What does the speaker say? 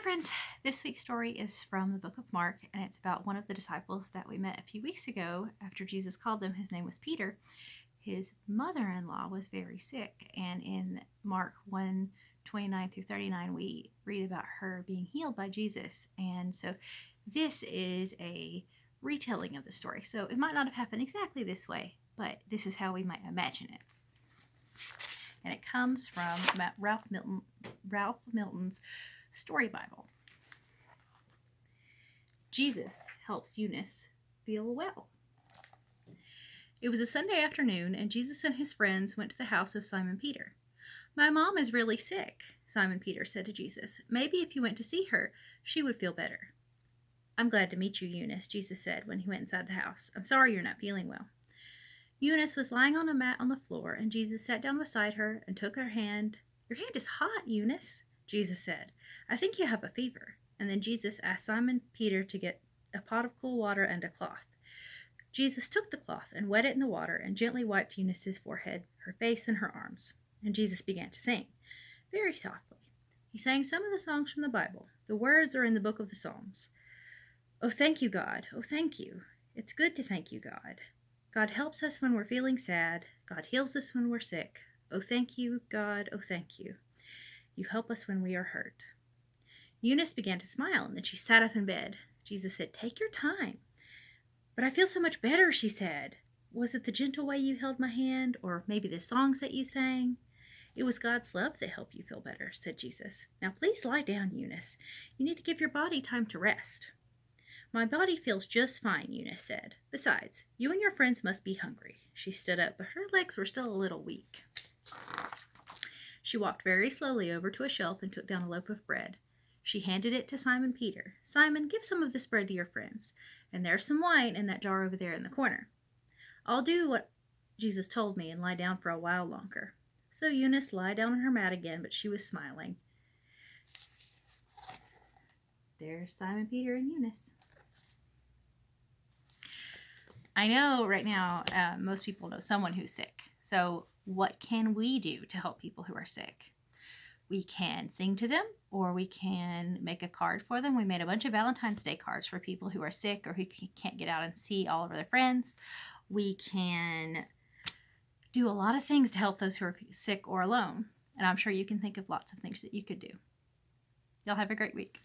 friends. This week's story is from the book of Mark, and it's about one of the disciples that we met a few weeks ago after Jesus called them. His name was Peter. His mother-in-law was very sick, and in Mark 1:29 through 39, we read about her being healed by Jesus. And so this is a retelling of the story. So it might not have happened exactly this way, but this is how we might imagine it. And it comes from Ralph Milton's Story Bible. Jesus helps Eunice feel well. It was a Sunday afternoon, and Jesus and his friends went to the house of Simon Peter. "My mom is really sick," Simon Peter said to Jesus. "Maybe if you went to see her, she would feel better." "I'm glad to meet you, Eunice," Jesus said when he went inside the house. "I'm sorry you're not feeling well." Eunice was lying on a mat on the floor, and Jesus sat down beside her and took her hand. "Your hand is hot, Eunice," Jesus said. "I think you have a fever." And then Jesus asked Simon Peter to get a pot of cool water and a cloth. Jesus took the cloth and wet it in the water and gently wiped Eunice's forehead, her face, and her arms. And Jesus began to sing, very softly. He sang some of the songs from the Bible. The words are in the book of the Psalms. "Oh, thank you, God. Oh, thank you. It's good to thank you, God. God helps us when we're feeling sad. God heals us when we're sick. Oh, thank you, God. Oh, thank you. You help us when we are hurt." Eunice began to smile, and then she sat up in bed. Jesus said, "Take your time." "But I feel so much better," she said. "Was it the gentle way you held my hand, or maybe the songs that you sang?" "It was God's love that helped you feel better," said Jesus. "Now please lie down, Eunice. You need to give your body time to rest." "My body feels just fine," Eunice said. "Besides, you and your friends must be hungry." She stood up, but her legs were still a little weak. She walked very slowly over to a shelf and took down a loaf of bread. She handed it to Simon Peter. "Simon, give some of this bread to your friends. And there's some wine in that jar over there in the corner. I'll do what Jesus told me and lie down for a while longer." So Eunice lay down on her mat again, but she was smiling. There's Simon Peter and Eunice. I know right now most people know someone who's sick. So what can we do to help people who are sick? We can sing to them, or we can make a card for them. We made a bunch of Valentine's Day cards for people who are sick or who can't get out and see all of their friends. We can do a lot of things to help those who are sick or alone. And I'm sure you can think of lots of things that you could do. Y'all have a great week.